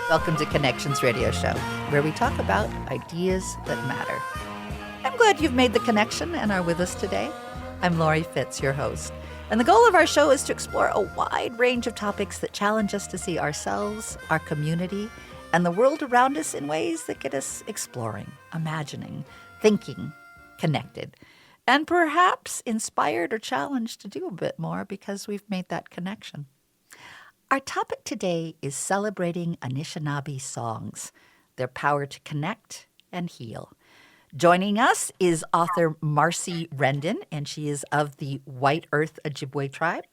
Welcome to Connections Radio Show, where we talk about ideas that matter. I'm glad you've made the connection and are with us today. I'm Lori Fitz, your host. And the goal of our show is to explore a wide range of topics that challenge us to see ourselves, our community, and the world around us in ways that get us exploring, imagining, thinking, connected, and perhaps inspired or challenged to do a bit more because we've made that connection. Our topic today is celebrating Anishinaabe songs, their power to connect and heal. Joining us is author Marcy Rendon, and she is of the White Earth Ojibwe tribe.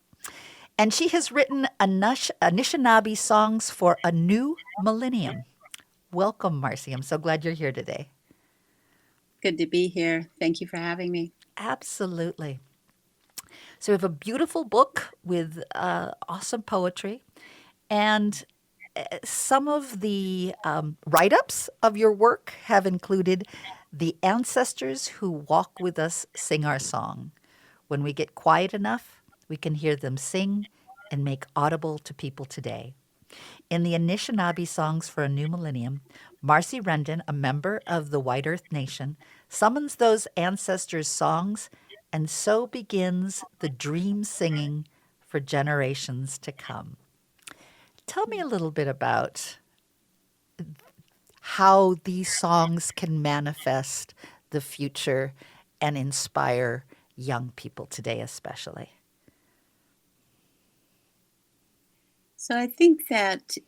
And she has written Anishinaabe songs for a new millennium. Welcome, Marcy. I'm so glad you're here today. Good to be here. Thank you for having me. Absolutely. So we have a beautiful book with awesome poetry, and some of the write-ups of your work have included "The ancestors who walk with us sing our song. When we get quiet enough, we can hear them sing and make audible to people today." In the Anishinaabe Songs for a New Millennium, Marcy Rendon, a member of the White Earth Nation, summons those ancestors' songs, and so begins the dream singing for generations to come. Tell me a little bit about how these songs can manifest the future and inspire young people today, especially. So I think that,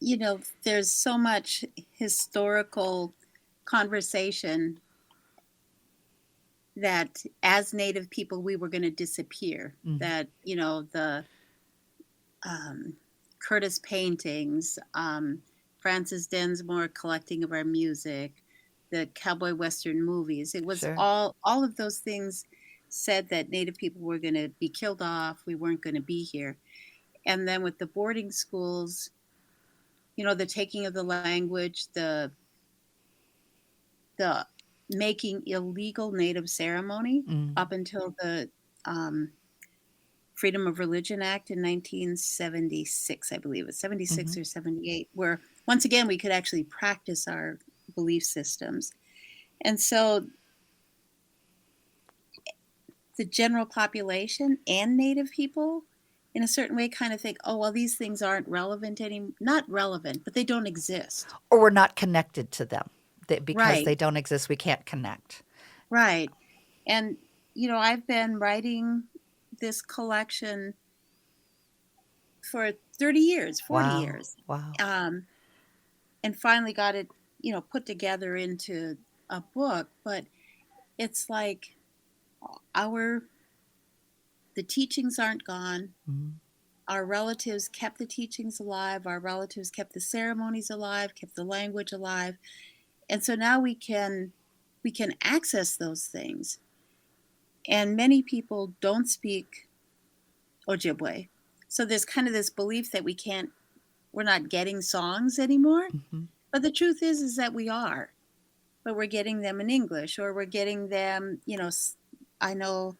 there's so much historical conversation that as Native people, we were going to disappear. Mhm. That, the Curtis paintings, Francis Densmore collecting of our music, the cowboy western movies. It was Sure. all of those things said that Native people were going to be killed off. We weren't going to be here. And then with the boarding schools, the taking of the language, the making illegal Native ceremony up until the Freedom of Religion Act in 1976, I believe it's 76 or 78, where once again we could actually practice our belief systems. And so the general population and Native people in a certain way kind of think, oh, well, these things aren't relevant anymore. Not relevant, but they don't exist. Or we're not connected to them. Because Right. they don't exist, we can't connect. Right. And, I've been writing this collection for 30 years, 40 Wow. years. Wow. And finally got it, put together into a book. But it's like the teachings aren't gone. Mhm. Our relatives kept the teachings alive. Our relatives kept the ceremonies alive, kept the language alive. And so now we can access those things. And many people don't speak Ojibwe. So there's kind of this belief that we're not getting songs anymore. Mhm. But the truth is that we are. But we're getting them in English, or we're getting them, I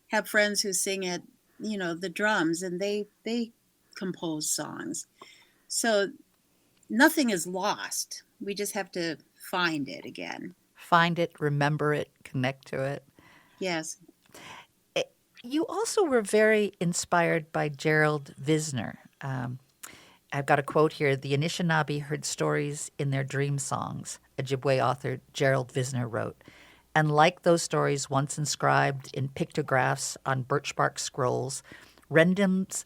have friends who sing at, the drums, and they compose songs. So nothing is lost. We just have to find it again. Find it, remember it, connect to it. Yes. You also were very inspired by Gerald Visner. I've got a quote here. "The Anishinaabe heard stories in their dream songs," Ojibwe author Gerald Visner wrote. "And like those stories once inscribed in pictographs on birch bark scrolls, Rendon's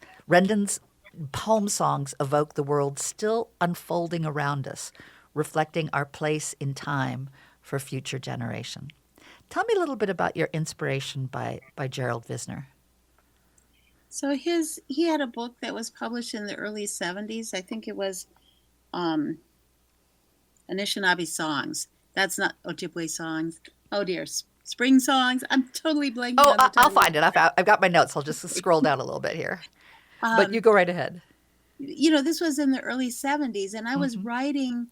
poem songs evoke the world still unfolding around us, reflecting our place in time for future generation." Tell me a little bit about your inspiration by Gerald Visner. So he had a book that was published in the early 70s. I think it was Anishinaabe songs. That's not Ojibwe songs. Oh dear, spring songs. I'm totally blanking on the title. I'll find it. I've got my notes. I'll just scroll down a little bit here. But you go right ahead. This was in the early 70s, and I was writing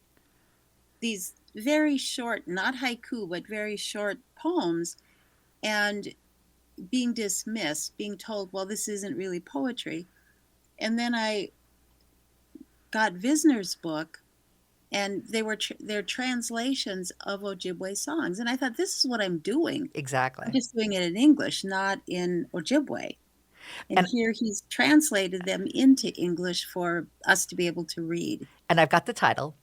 these very short, not haiku, but very short poems, and being dismissed, being told, well, this isn't really poetry. And then I got Visner's book, and they're translations of Ojibwe songs. And I thought, this is what I'm doing. Exactly. I'm just doing it in English, not in Ojibwe. And And here he's translated them into English for us to be able to read. and I've got the title,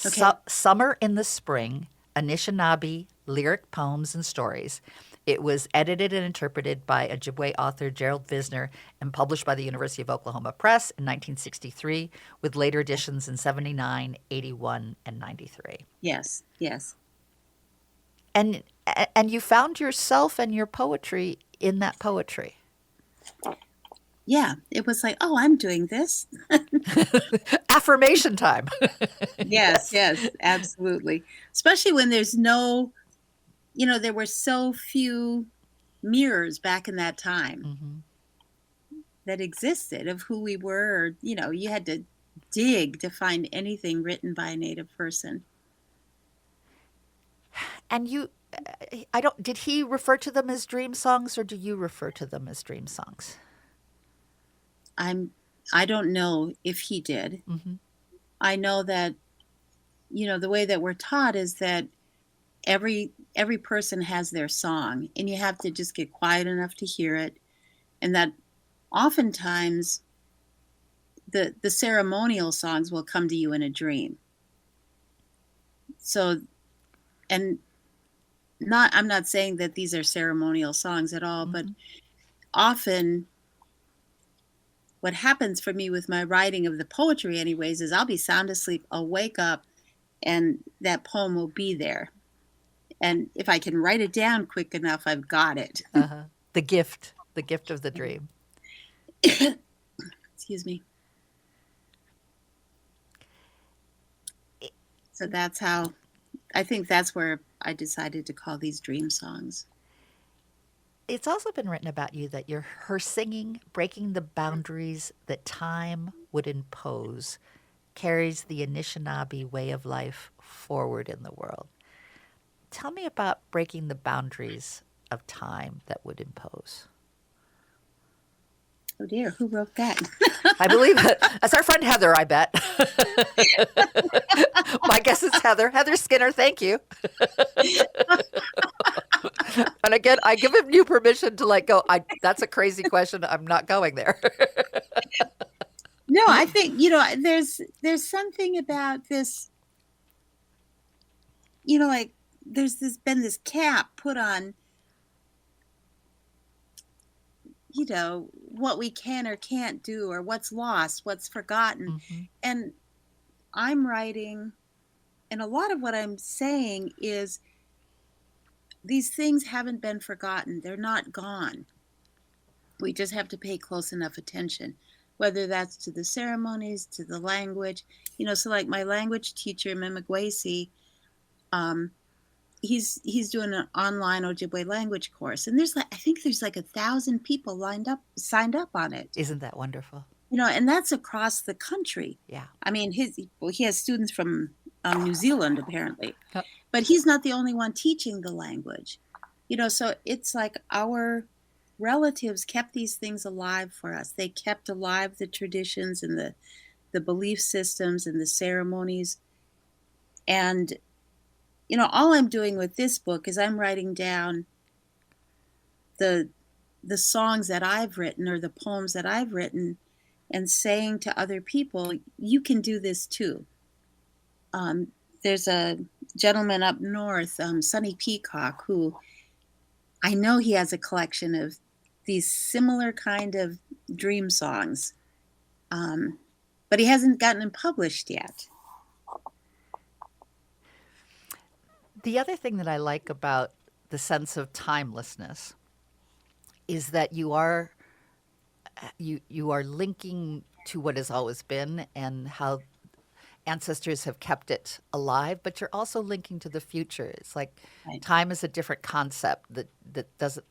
Okay. Summer in the Spring, Anishinaabe Lyric Poems and Stories. It was edited and interpreted by Ojibwe author Gerald Visner and published by the University of Oklahoma Press in 1963, with later editions in 79, 81, and 93. Yes, yes. And you found yourself and your poetry in that poetry. Yeah, it was like, oh, I'm doing this. Affirmation time. Yes, yes, absolutely. Especially when there's no, there were so few mirrors back in that time that existed of who we were. Or, you had to dig to find anything written by a Native person. And did he refer to them as dream songs, or do you refer to them as dream songs? I don't know if he did. I know that, the way that we're taught is that every person has their song, and you have to just get quiet enough to hear it. And that oftentimes the ceremonial songs will come to you in a dream. So, and I'm not saying that these are ceremonial songs at all, but often what happens for me with my writing of the poetry anyways is I'll be sound asleep, I'll wake up, and that poem will be there. And if I can write it down quick enough, I've got it. The gift of the dream. Excuse me. So I think that's where I decided to call these dream songs. It's also been written about you that her singing, breaking the boundaries that time would impose, carries the Anishinaabe way of life forward in the world. Tell me about breaking the boundaries of time that would impose. Oh dear, who wrote that? I believe it. That's our friend Heather, I bet. My guess is Heather. Heather Skinner, thank you. And again, I give him you permission to let go. That's a crazy question. I'm not going there. No, I think, there's something about this, like there's been this cap put on, what we can or can't do, or what's lost, what's forgotten. And I'm writing, and a lot of what I'm saying is these things haven't been forgotten. They're not gone. We just have to pay close enough attention, whether that's to the ceremonies, to the language. So like my language teacher, Mimigwesi, he's doing an online Ojibwe language course, and I think there's like 1,000 people signed up on it. Isn't that wonderful? And that's across the country. Yeah. I mean, he has students from New Zealand apparently, but he's not the only one teaching the language. So it's like our relatives kept these things alive for us. They kept alive the traditions and the belief systems and the ceremonies. And all I'm doing with this book is I'm writing down the songs that I've written or the poems that I've written, and saying to other people, you can do this too. There's a gentleman up north, Sonny Peacock, who I know he has a collection of these similar kind of dream songs, but he hasn't gotten them published yet. The other thing that I like about the sense of timelessness is that you are linking to what has always been and how ancestors have kept it alive, but you're also linking to the future. It's like time is a different concept that doesn't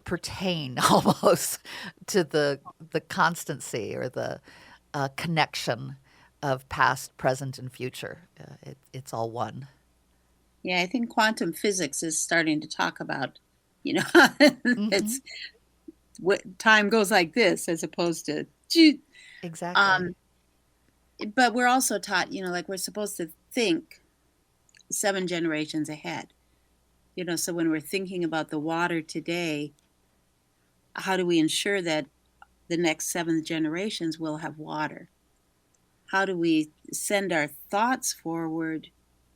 pertain almost to the constancy or the connection of past, present, and future. It's all one. Yeah, I think quantum physics is starting to talk about, it's what time goes like this as opposed to exactly. but we're also taught, like we're supposed to think 7 generations ahead. So when we're thinking about the water today, how do we ensure that the next 7 generations will have water? How do we send our thoughts forward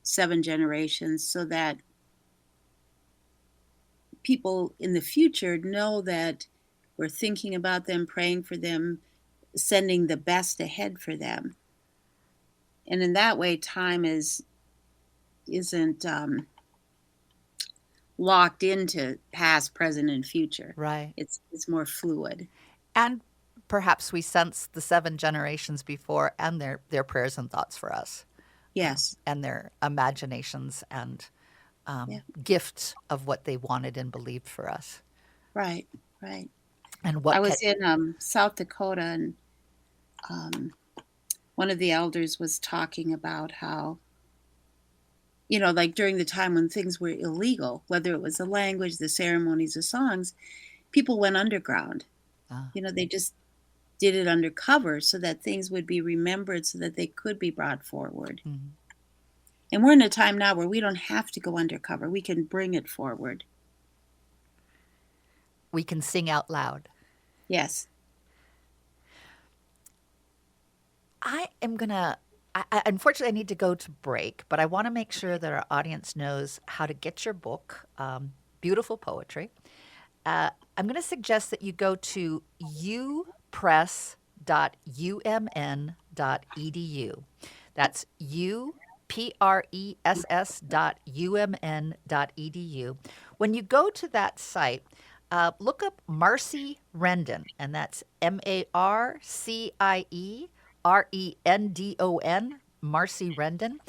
7 generations so that people in the future know that we're thinking about them, praying for them, sending the best ahead for them? And in that way, time isn't locked into past, present, and future. Right. It's more fluid. And perhaps we sense the 7 generations before and their prayers and thoughts for us. Yes. And their imaginations and gifts of what they wanted and believed for us. Right, right. And what I was in South Dakota, and one of the elders was talking about how, like during the time when things were illegal, whether it was the language, the ceremonies, the songs, people went underground. They just did it undercover so that things would be remembered, so that they could be brought forward. Mm-hmm. And we're in a time now where we don't have to go undercover. We can bring it forward. We can sing out loud. Yes. Unfortunately, I need to go to break, but I want to make sure that our audience knows how to get your book, Beautiful Poetry. I'm going to suggest that you go to upress.umn.edu. That's upress.umn.edu. When you go to that site, look up Marcie Rendon, and that's MarcieRendon, Marcie Rendon.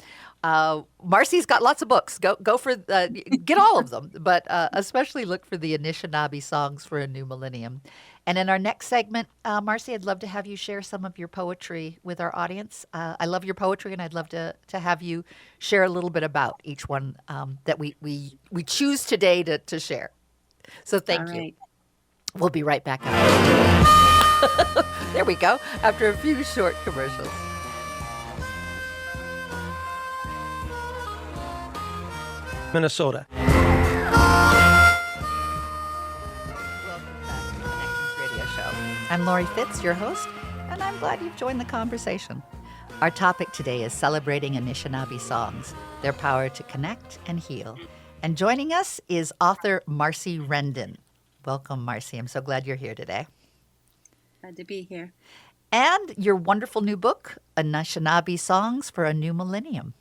Marcie's got lots of books. Go for get all of them, but especially look for the Anishinaabe Songs for a New Millennium. And in our next segment, Marcie, I'd love to have you share some of your poetry with our audience. I love your poetry, and I'd love to have you share a little bit about each one that we choose today to share. So thank you. We'll be right back. There we go. After a few short commercials. Minnesota. Welcome back to the Connections Radio Show. I'm Lori Fitz, your host, and I'm glad you've joined the conversation. Our topic today is celebrating Anishinaabe songs, their power to connect and heal. And joining us is author Marcie Rendon. Welcome, Marcie. I'm so glad you're here today. Glad to be here. And your wonderful new book, Anishinaabe Songs for a New Millennium.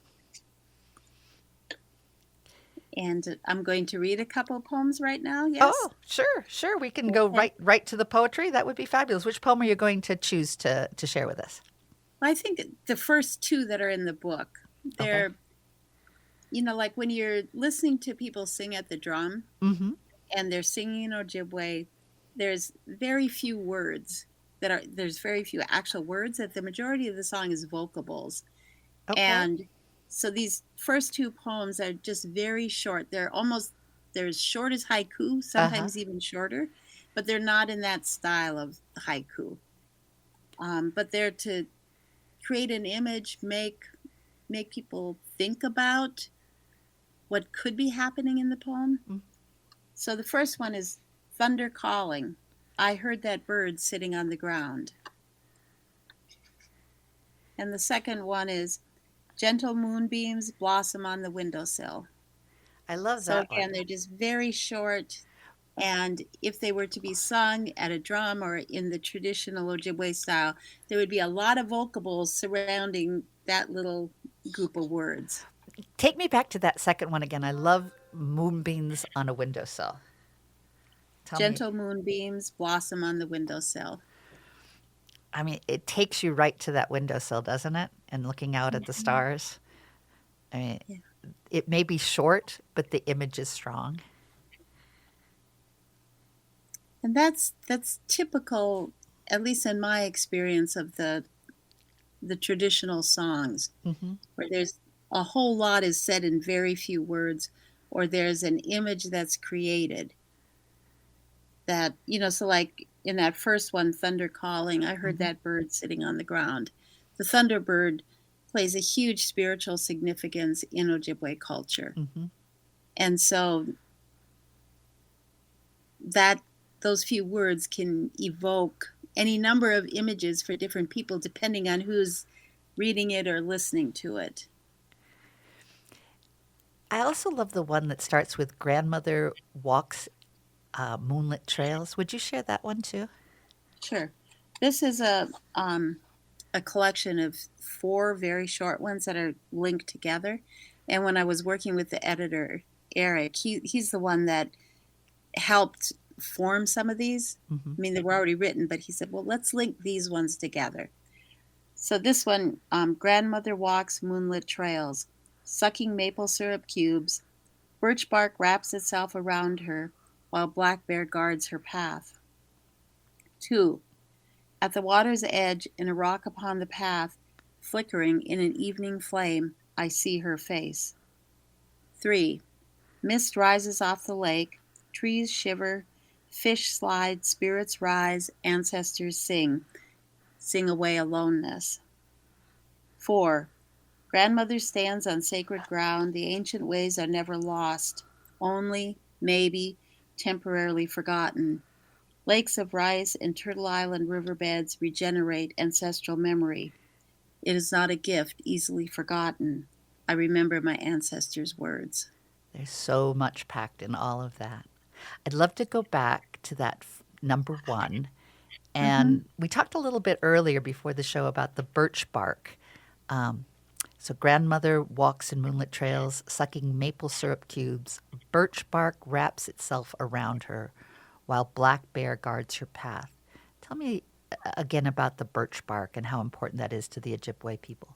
And I'm going to read a couple of poems right now. Yes. Oh, sure. We can go right to the poetry. That would be fabulous. Which poem are you going to choose to share with us? Well, I think the first two that are in the book, they're, like when you're listening to people sing at the drum, mm-hmm. and they're singing in Ojibwe, there's very few words there's very few actual words. That the majority of the song is vocables. Okay. And so these first two poems are just very short. They're as short as haiku, sometimes even shorter, but they're not in that style of haiku. But they're to create an image, make people think about what could be happening in the poem. Mm-hmm. So the first one is thunder calling. I heard that bird sitting on the ground. And the second one is gentle moonbeams blossom on the windowsill. I love that. So again, they're just very short. And if they were to be sung at a drum or in the traditional Ojibwe style, there would be a lot of vocables surrounding that little group of words. Take me back to that second one again. I love moonbeams on a windowsill. Gentle moonbeams blossom on the windowsill. I mean, it takes you right to that windowsill, doesn't it? And looking out at the stars. I mean, it may be short, but the image is strong. And that's typical, at least in my experience, of the traditional songs, where there's a whole lot is said in very few words, or there's an image that's created. That, so like in that first one, thunder calling, I heard that bird sitting on the ground. the thunderbird plays a huge spiritual significance in Ojibwe culture. Mm-hmm. And so that those few words can evoke any number of images for different people depending on who's reading it or listening to it. I also love the one that starts with grandmother walks moonlit trails. Would you share that one too? Sure. This is a collection of 4 very short ones that are linked together. And when I was working with the editor, Eric, he's the one that helped form some of these. Mm-hmm. I mean, they were already written, but he said, well, let's link these ones together. So this one, grandmother walks moonlit trails, sucking maple syrup cubes, birch bark wraps itself around her, while black bear guards her path. 2. At the water's edge, in a rock upon the path, flickering in an evening flame, I see her face. 3. Mist rises off the lake, trees shiver, fish slide, spirits rise, ancestors sing away aloneness. 4. Grandmother stands on sacred ground, the ancient ways are never lost, only, maybe, temporarily forgotten. Lakes of rice and Turtle Island riverbeds regenerate ancestral memory. It is not a gift easily forgotten. I remember my ancestors' words. There's so much packed in all of that. I'd love to go back to that number 1. And we talked a little bit earlier before the show about the birch bark. So grandmother walks in moonlit trails, sucking maple syrup cubes. Birch bark wraps itself around her, while black bear guards her path. Tell me again about the birch bark and how important that is to the Ojibwe people.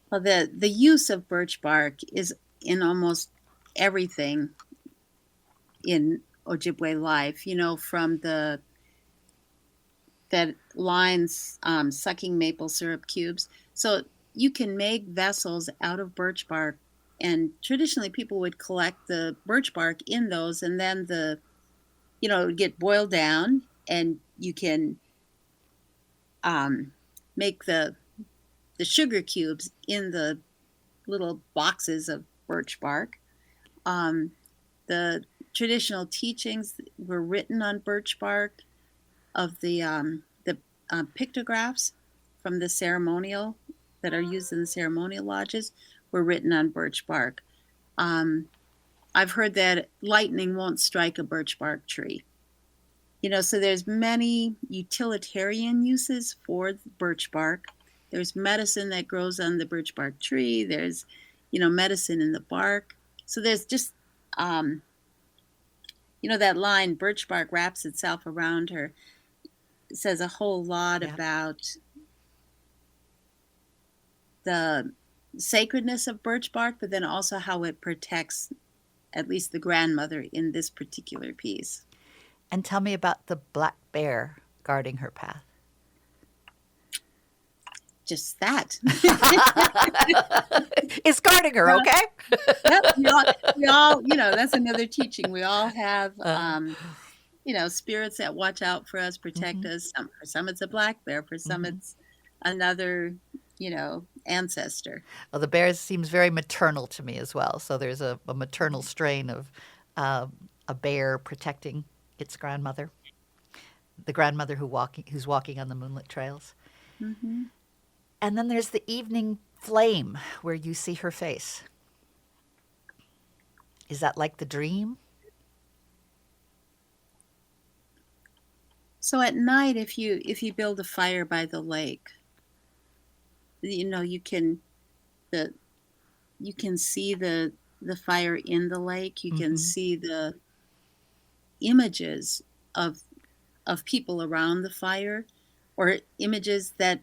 Well, the use of birch bark is in almost everything in Ojibwe life, from that lines sucking maple syrup cubes. So you can make vessels out of birch bark, and traditionally people would collect the birch bark in those, and then it would get boiled down, and you can make the sugar cubes in the little boxes of birch bark. The traditional teachings were written on birch bark of the pictographs from the ceremonial that are used in the ceremonial lodges were written on birch bark. I've heard that lightning won't strike a birch bark tree. So there's many utilitarian uses for birch bark. There's medicine that grows on the birch bark tree. There's, medicine in the bark. So there's just, that line, birch bark wraps itself around her, says a whole lot about the sacredness of birch bark, but then also how it protects at least the grandmother in this particular piece. And tell me about the black bear guarding her path. Just that. It's guarding her, okay? Yep, we all, that's another teaching. We all have, spirits that watch out for us, protect us. For some, it's a black bear. For some, it's another, ancestor. Well, the bear seems very maternal to me as well. So there's a maternal strain of a bear protecting its grandmother, the grandmother who's walking on the moonlit trails. Mm-hmm. And then there's the evening flame where you see her face. Is that like the dream? So at night, if you build a fire by the lake, you can see the fire in the lake. You can see the images of people around the fire, or images that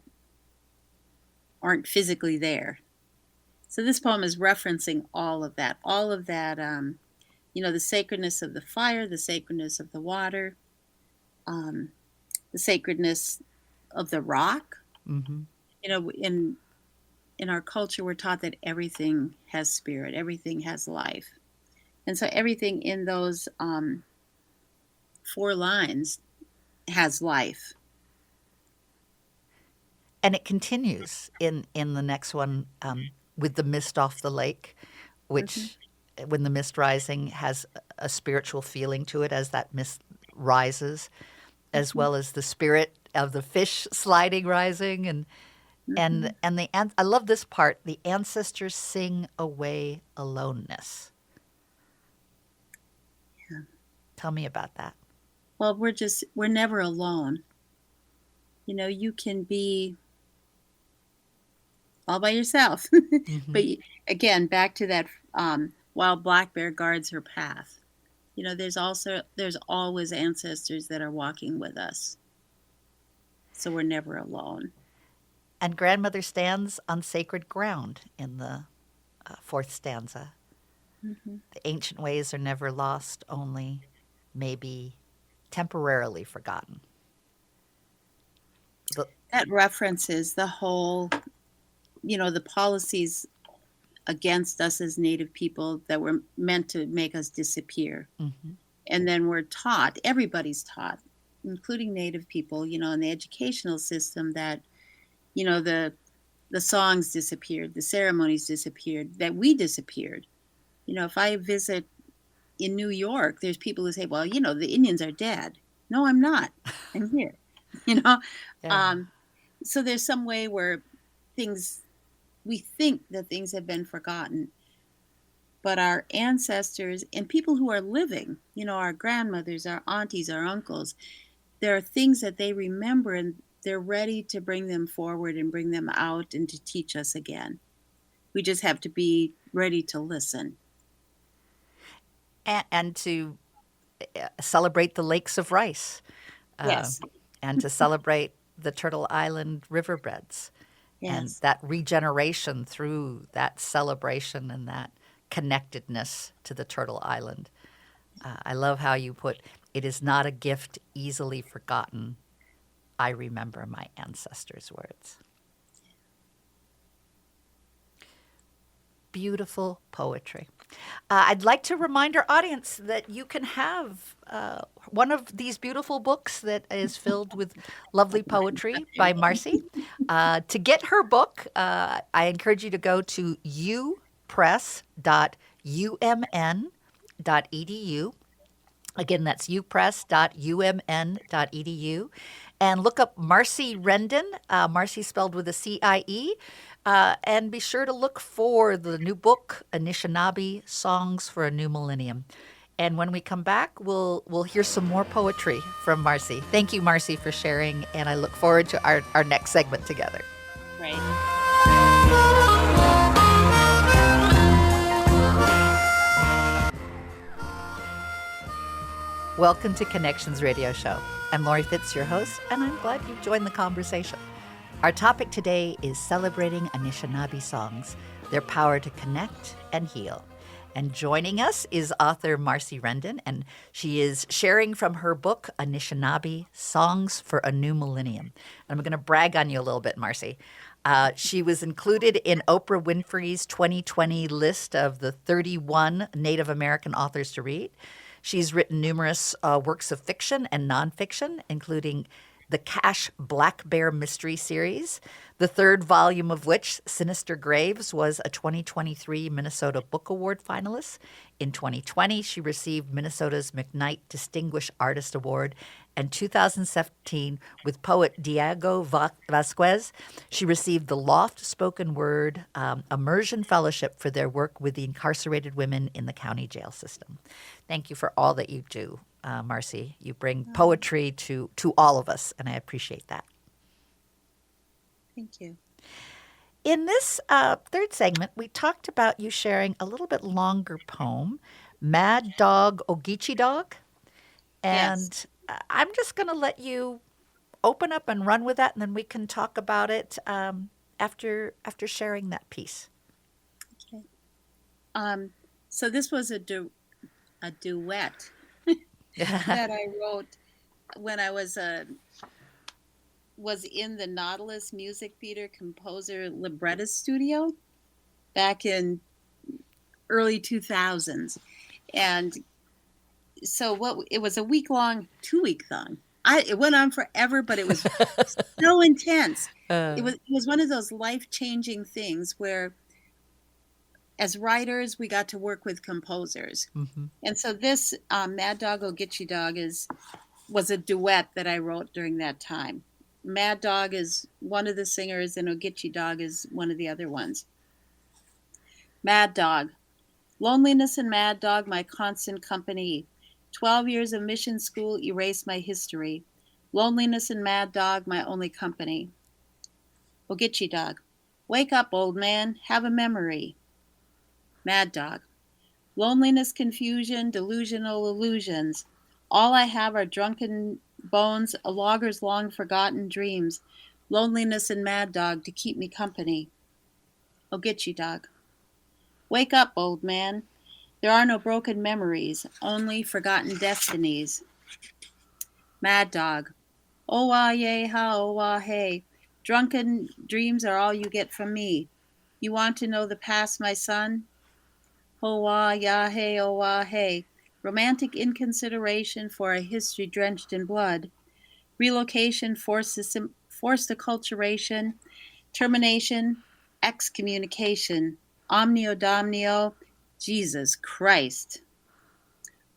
aren't physically there. So this poem is referencing all of that, the sacredness of the fire, the sacredness of the water, the sacredness of the rock. Mm-hmm. In our culture, we're taught that everything has spirit, everything has life. And so everything in those 4 lines has life. And it continues in the next one, with the mist off the lake, which, when the mist rising, has a spiritual feeling to it as that mist rises, as well as the spirit of the fish sliding rising, and I love this part. The ancestors sing away aloneness. Yeah. Tell me about that. Well, we're never alone. You know, you can be all by yourself. But again, back to that, while black bear guards her path. You know, there's always ancestors that are walking with us. So we're never alone. And grandmother stands on sacred ground in the fourth stanza. The ancient ways are never lost, only maybe temporarily forgotten. That references the whole, the policies against us as Native people that were meant to make us disappear. And then we're taught, everybody's taught, including Native people, in the educational system that, the songs disappeared, the ceremonies disappeared, that we disappeared. If I visit in New York, there's people who say, well, the Indians are dead. No, I'm not. I'm here. Yeah. So there's some way where we think that things have been forgotten, but our ancestors and people who are living, our grandmothers, our aunties, our uncles, there are things that they remember, and they're ready to bring them forward and bring them out and to teach us again. We just have to be ready to listen. And to celebrate the lakes of rice. Yes. And to celebrate the Turtle Island riverbeds. Yes. And that regeneration through that celebration and that connectedness to the Turtle Island. I love how you put, it is not a gift easily forgotten. I remember my ancestors' words. Beautiful poetry. I'd like to remind our audience that you can have one of these beautiful books that is filled with lovely poetry by Marcy. To get her book, I encourage you to go to upress.umn.edu. Again, that's upress.umn.edu. And look up Marcy Rendon, Marcy spelled with a C-I-E. And be sure to look for the new book, Anishinaabe Songs for a New Millennium. And when we come back, we'll hear some more poetry from Marcy. Thank you, Marcy, for sharing, and I look forward to our next segment together. Right. Welcome to Connections Radio Show. I'm Lori Fitz, your host, and I'm glad you've joined the conversation. Our topic today is celebrating Anishinaabe songs, their power to connect and heal. And joining us is author Marcy Rendon, and she is sharing from her book, Anishinaabe Songs for a New Millennium. And I'm going to brag on you a little bit, Marcy. She was included in Oprah Winfrey's 2020 list of the 31 Native American authors to read. She's written numerous works of fiction and nonfiction, including the Cash Black Bear Mystery Series, the third volume of which, Sinister Graves, was a 2023 Minnesota Book Award finalist. In 2020, she received Minnesota's McKnight Distinguished Artist Award. And 2017, with poet Diego Vasquez, she received the Loft Spoken Word Immersion Fellowship for their work with the incarcerated women in the county jail system. Thank you for all that you do, Marcy. You bring poetry to all of us, and I appreciate that. Thank you. In this third segment, we talked about you sharing a little bit longer poem, Mad Dog Ogeechee Dog. And Yes. I'm just going to let you open up and run with that, and then we can talk about it after sharing that piece. Okay. So this was a duet that I wrote when I was in the Nautilus Music Theater composer librettist studio back in early 2000s. And so it was a 2-week long. It went on forever, but it was so intense. Uh, It was one of those life-changing things where as writers, we got to work with composers. mm-hmm. And so this Mad Dog Oh Gitchy Dog was a duet that I wrote during that time. Mad Dog is one of the singers, and Oh Gitchy Dog is one of the other ones. Mad Dog. Loneliness and Mad Dog, my constant company. 12 years of mission school erased my history. Loneliness and Mad Dog, my only company. Oh Gitchy Dog. Wake up, old man. Have a memory. Mad Dog. Loneliness, confusion, delusional illusions. All I have are drunken bones, a logger's long forgotten dreams. Loneliness and Mad Dog to keep me company. Oh Gitchy Dog. Wake up, old man. There are no broken memories, only forgotten destinies. Mad Dog. Oh ah yay ha oh ah hey. Drunken dreams are all you get from me. You want to know the past, my son? Oh ah ya hey oh ah hey. Romantic inconsideration for a history drenched in blood. Relocation, forced acculturation, termination, excommunication. Omnio Domnio, Jesus Christ.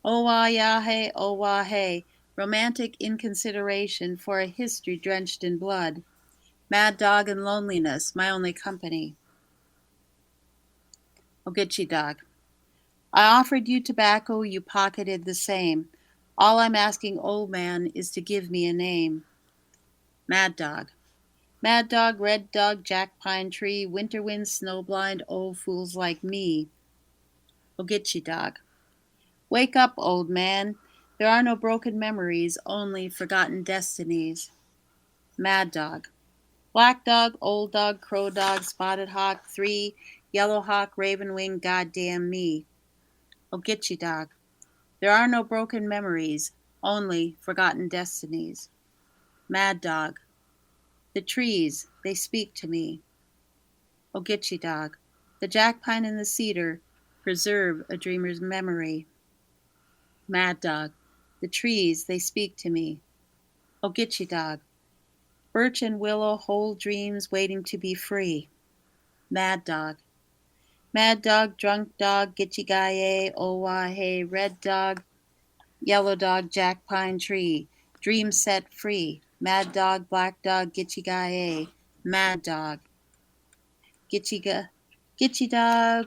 Oh ah ya hey oh ah hey. Romantic inconsideration for a history drenched in blood. Mad Dog and loneliness, my only company. Oh Gitchy Dog. I offered you tobacco, you pocketed the same. All I'm asking, old man, is to give me a name. Mad Dog. Mad Dog, Red Dog, Jack Pine Tree, Winter Wind, Snowblind, old fools like me. Oh Gitchy Dog. Wake up, old man. There are no broken memories, only forgotten destinies. Mad Dog. Black Dog, Old Dog, Crow Dog, Spotted Hawk, 3, Yellow Hawk, Raven Wing, goddamn me. Oh Gitchy Dog. There are no broken memories, only forgotten destinies. Mad Dog. The trees, they speak to me. Oh Gitchy Dog. The jack pine and the cedar preserve a dreamer's memory. Mad Dog. The trees, they speak to me. Oh Gitchy Dog. Birch and willow hold dreams waiting to be free. Mad Dog. Mad Dog, Drunk Dog, Gitchy Gaye, oh wah hey, Red Dog, Yellow Dog, Jack Pine Tree, dreams set free. Mad Dog, Black Dog, Gitchy Gaye, Mad Dog. Gitchy Dog,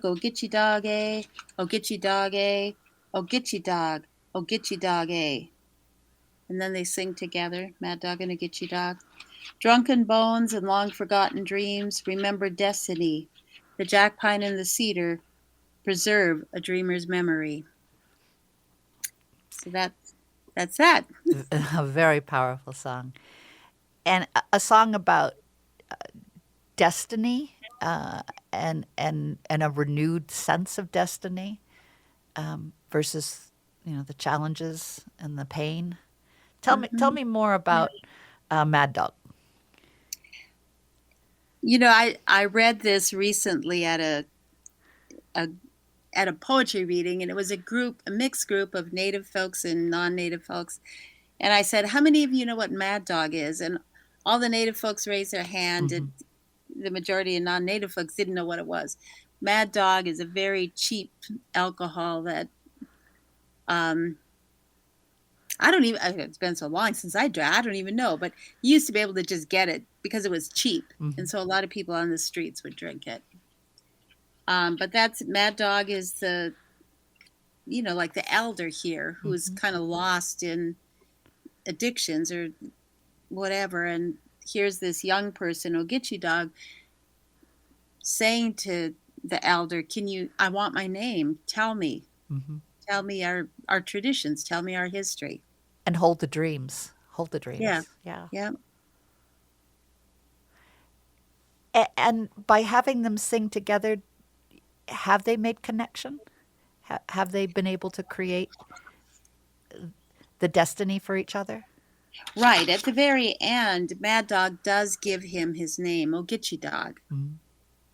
oh Gitchy Dog, oh Gitchy Dog, oh Gitchy Dog, oh Gitchy Dog, And then they sing together, Mad Dog and a Gitchy Dog. Drunken bones and long forgotten dreams, remember destiny. The jack pine and the cedar preserve a dreamer's memory. So that's that. A very powerful song. And a song about destiny and a renewed sense of destiny versus the challenges and the pain. Tell me more about Mad Dog. I read this recently at a poetry reading, and it was a mixed group of native folks and non-native folks. And I said, how many of you know what Mad Dog is? And all the native folks raised their hand, and the majority of non-native folks didn't know what it was. Mad Dog is a very cheap alcohol that it's been so long since I drank, I don't even know, but you used to be able to just get it because it was cheap. And so a lot of people on the streets would drink it. But Mad Dog is like the elder here who's kind of lost in addictions or whatever. And here's this young person, Oh Gitchy Dog, saying to the elder, I want my name. Tell me. Tell me our traditions. Tell me our history. And hold the dreams. Hold the dreams. Yeah. And by having them sing together, have they made connection? Have they been able to create the destiny for each other? Right. At the very end, Mad Dog does give him his name, Oh Gitchy Dog.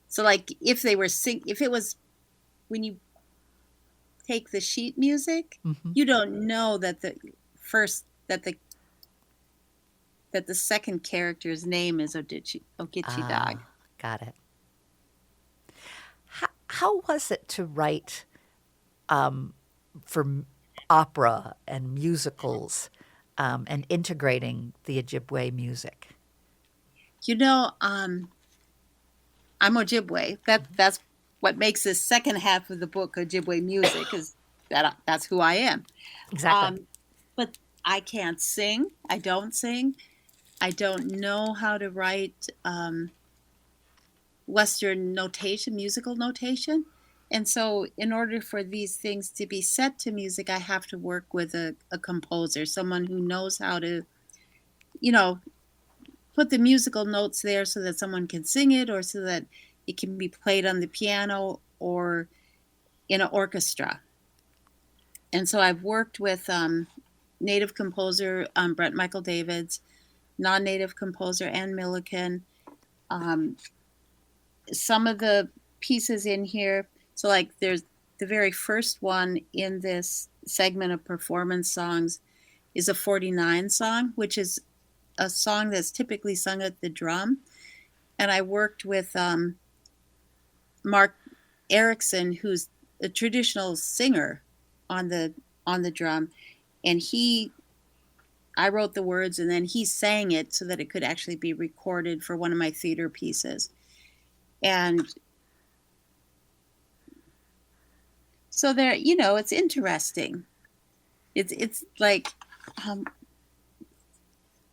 So like if it was when you take the sheet music, you don't know that the that the second character's name is Ogechi Dog. Got it. How was it to write for opera and musicals and integrating the Ojibwe music? You know, I'm Ojibwe. That's what makes the second half of the book Ojibwe music, is that's who I am. Exactly. But I can't sing. I don't sing. I don't know how to write Western notation, musical notation. And so in order for these things to be set to music, I have to work with a composer, someone who knows how to, put the musical notes there so that someone can sing it, or so that it can be played on the piano or in an orchestra. And so I've worked with native composer Brent Michael Davids, non-native composer Ann Milliken. Some of the pieces in here, so like there's the very first one in this segment of performance songs is a 49 song, which is a song that's typically sung at the drum. And I worked with Mark Erickson, who's a traditional singer on the drum, and I wrote the words and then he sang it so that it could actually be recorded for one of my theater pieces. And so there, it's interesting. It's like, let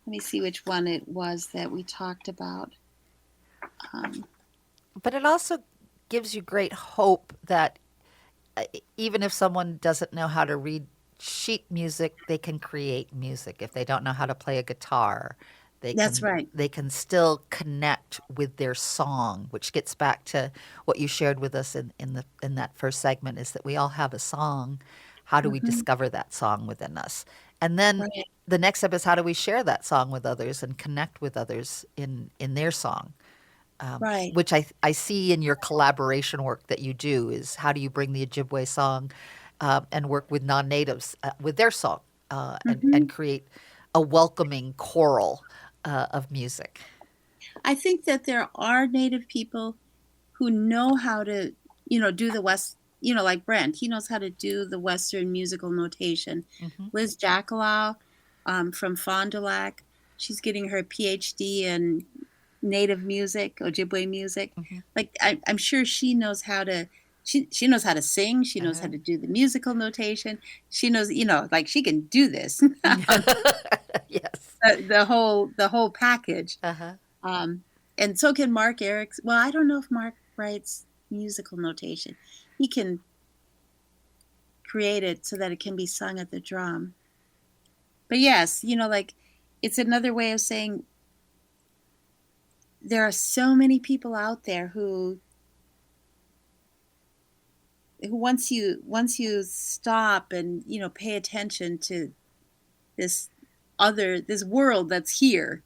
me see which one it was that we talked about. But it also gives you great hope that even if someone doesn't know how to read sheet music, they can create music. If they don't know how to play a guitar, That's right. They can still connect with their song, which gets back to what you shared with us in that first segment, is that we all have a song. How do we discover that song within us? And then Right. the next step is, how do we share that song with others and connect with others in their song? Right. Which I see in your collaboration work that you do, is how do you bring the Ojibwe song and work with non-natives with their song and create a welcoming choral of music. I think that there are Native people who know how to, do the West, like Brent, he knows how to do the Western musical notation. Liz Jackalau from Fond du Lac, she's getting her PhD in Native music, Ojibwe music. Like I'm sure she knows how to. She knows how to sing. She knows how to do the musical notation. She knows, like she can do this. Yes. The whole package. And so can Mark Erickson. Well, I don't know if Mark writes musical notation. He can create it so that it can be sung at the drum. But yes, like it's another way of saying there are so many people out there who once you stop and pay attention to this world that's here,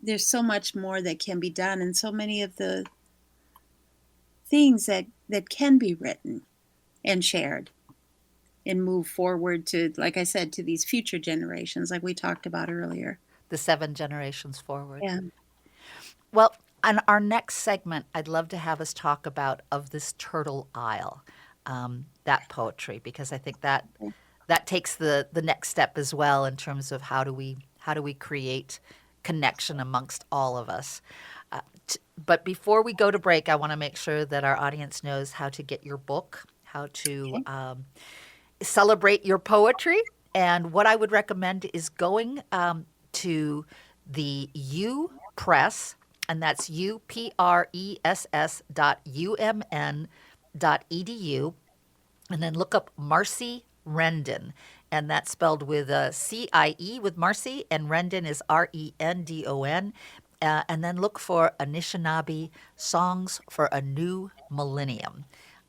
there's so much more that can be done, and so many of the things that can be written and shared and move forward to, like I said, to these future generations, like we talked about earlier. The 7 generations forward. Yeah. Well, on our next segment, I'd love to have us talk about Of This Turtle Isle, that poetry, because I think that takes the next step as well in terms of how do we create connection amongst all of us. But before we go to break, I want to make sure that our audience knows how to get your book, how to celebrate your poetry. And what I would recommend is going to the U Press, and that's upress.umn.edu, and then look up Marcy Rendon, and that's spelled with a C-I-E with Marcy, and Rendon is R-E-N-D-O-N, and then look for Anishinaabe Songs for a New Millennium,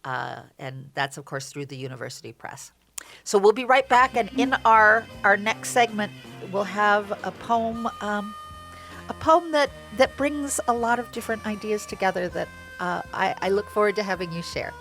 and that's, of course, through the University Press. So we'll be right back, and in our next segment, we'll have a poem that brings a lot of different ideas together that I look forward to having you share.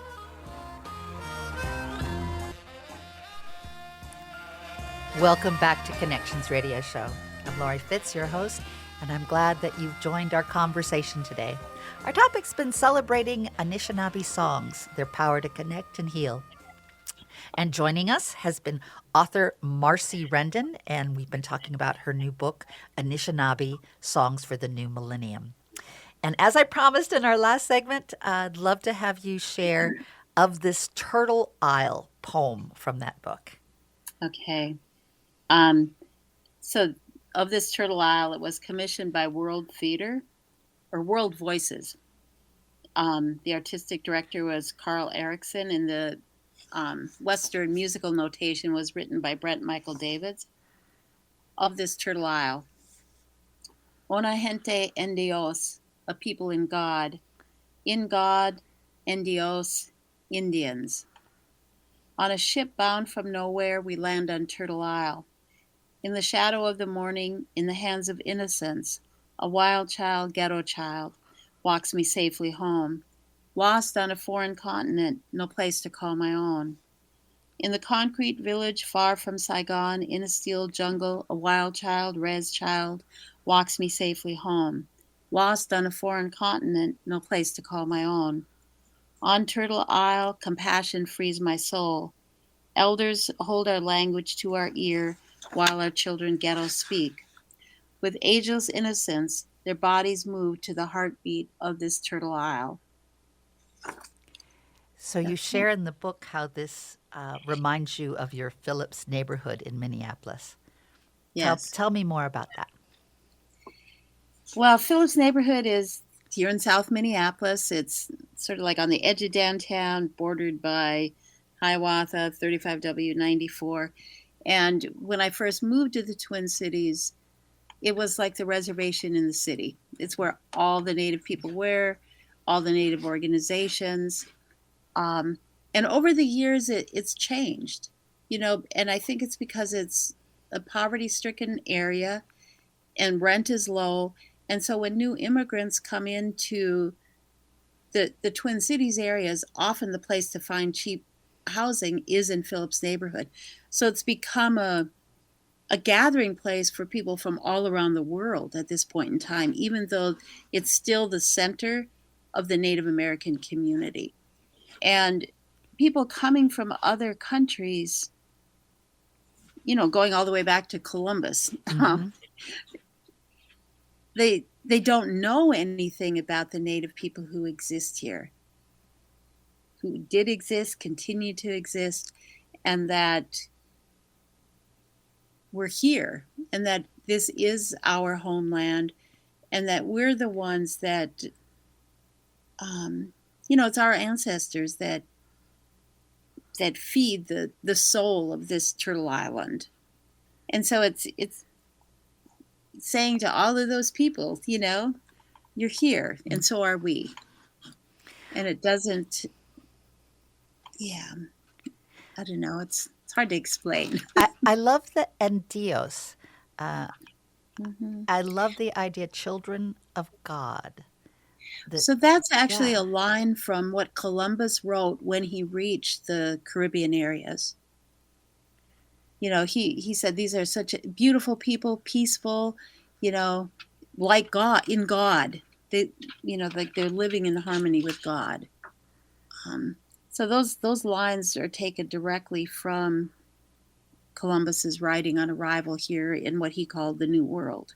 Welcome back to Connections Radio Show. I'm Lori Fitz, your host, and I'm glad that you've joined our conversation today. Our topic's been celebrating Anishinaabe songs, their power to connect and heal. And joining us has been author Marcy Rendon, and we've been talking about her new book, Anishinaabe Songs for the New Millennium. And as I promised in our last segment, I'd love to have you share of this Turtle Isle poem from that book. Okay. So of this Turtle Isle, it was commissioned by World Theater or World Voices. The artistic director was Carl Erickson, and the Western musical notation was written by Brent Michael Davids. Of this Turtle Isle, Ona gente en Dios, a people in God, en Dios, Indians. On a ship bound from nowhere, we land on Turtle Isle. In the shadow of the morning, in the hands of innocence, a wild child, ghetto child, walks me safely home. Lost on a foreign continent, no place to call my own. In the concrete village far from Saigon, in a steel jungle, a wild child, res child, walks me safely home. Lost on a foreign continent, no place to call my own. On Turtle Isle, compassion frees my soul. Elders hold our language to our ear while our children ghetto speak. With ageless innocence, their bodies move to the heartbeat of this Turtle Isle. So you share in the book how this reminds you of your Phillips neighborhood in Minneapolis. Yes. Tell me more about that. Well, Phillips neighborhood is here in South Minneapolis. It's sort of like on the edge of downtown, bordered by Hiawatha, 35W 94. And when I first moved to the Twin Cities, it was like the reservation in the city. It's where all the Native people were, all the Native organizations. And over the years, it's changed, and I think it's because it's a poverty-stricken area and rent is low. And so when new immigrants come into the Twin Cities areas, often the place to find cheap housing is in Phillips neighborhood. So it's become a gathering place for people from all around the world at this point in time, even though it's still the center of the Native American community. And people coming from other countries, going all the way back to Columbus, Mm-hmm. they don't know anything about the Native people who exist here, who did exist, continue to exist, and that we're here, and that this is our homeland, and that we're the ones that, it's our ancestors that feed the soul of this Turtle Island. And so it's saying to all of those people, you're here, and so are we. And it doesn't, I don't know, it's hard to explain. I love the en Dios. Mm-hmm. I love the idea, children of God. So that's actually a line from what Columbus wrote when he reached the Caribbean areas. He said these are such beautiful people, peaceful, like God, in God. They, like they're living in harmony with God. So those lines are taken directly from Columbus's writing on arrival here in what he called the New World.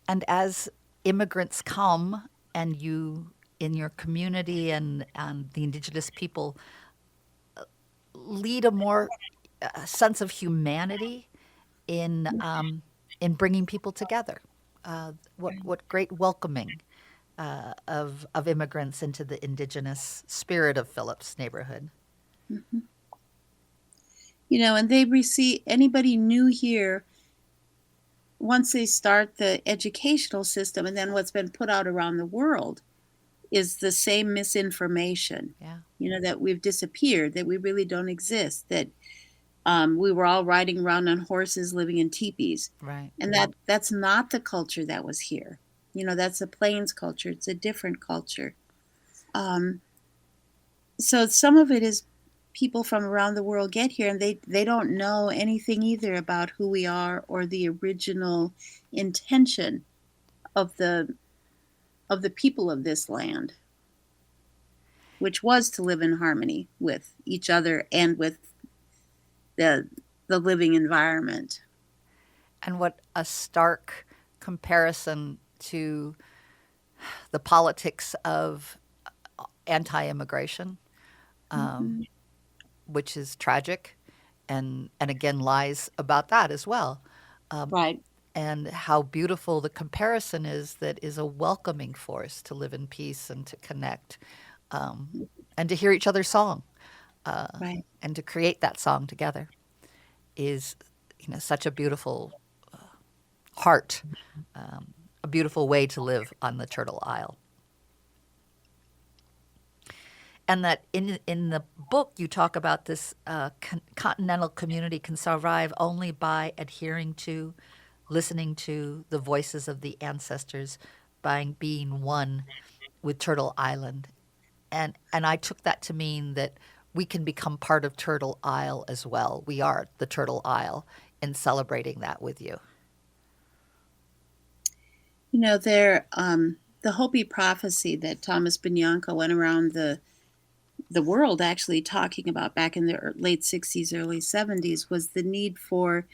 And as immigrants come, and you in your community and the indigenous people lead a more sense of humanity in bringing people together. What great welcoming of immigrants into the indigenous spirit of Phillips neighborhood. Mm-hmm. And they receive anybody new here once they start the educational system, and then what's been put out around the world is the same misinformation. Yeah. That we've disappeared, that we really don't exist, that we were all riding around on horses, living in teepees. Right. And that's not the culture that was here. That's a Plains culture. It's a different culture. So some of it is people from around the world get here and they don't know anything either about who we are or the original intention of the people of this land, which was to live in harmony with each other and with the living environment. And what a stark comparison to the politics of anti-immigration, which is tragic, and again lies about that as well. Right. And how beautiful the comparison is, that is a welcoming force to live in peace and to connect, and to hear each other's song, Right. and to create that song together is, such a beautiful heart, a beautiful way to live on the Turtle Isle. And that in the book you talk about this continental community can survive only by adhering to, listening to the voices of the ancestors, by being one with Turtle Island. And I took that to mean that we can become part of Turtle Isle as well. We are the Turtle Isle, in celebrating that with you. The Hopi prophecy that Thomas Bianca went around the world actually talking about back in the late 60s, early 70s, was the need for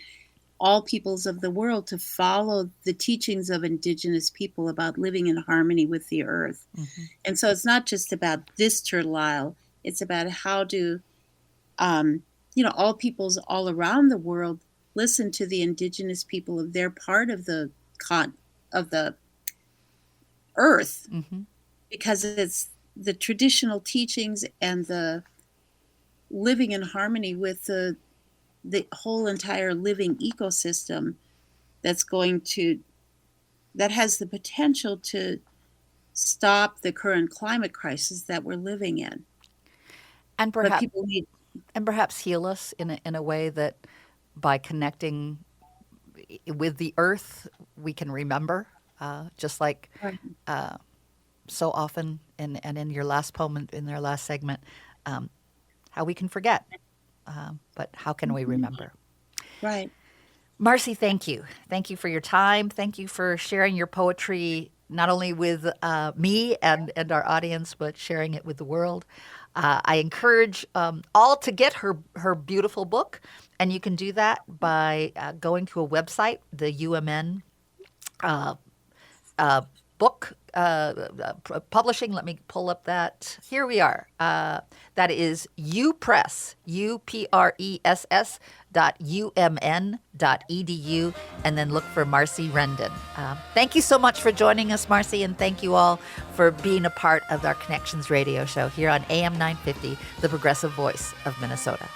all peoples of the world to follow the teachings of indigenous people about living in harmony with the earth. Mm-hmm. And so it's not just about this Turtle Isle, it's about how do, all peoples all around the world listen to the indigenous people of their part of the earth, mm-hmm. because it's the traditional teachings and the living in harmony with the whole entire living ecosystem that has the potential to stop the current climate crisis that we're living in. And perhaps heal us in a way that by connecting with the earth, we can remember, just like so often, and in your last poem, in their last segment, how we can forget, but how can we remember? Right. Marcy, thank you. Thank you for your time. Thank you for sharing your poetry, not only with me and our audience, but sharing it with the world. I encourage all to get her beautiful book, and you can do that by going to a website, the UMN book publishing. Let me pull up that. Here we are. That is UPress, UPRESS.UMN.edu, and then look for Marcy Rendon. Thank you so much for joining us, Marcy, and thank you all for being a part of our Connections radio show here on AM 950, the progressive voice of Minnesota.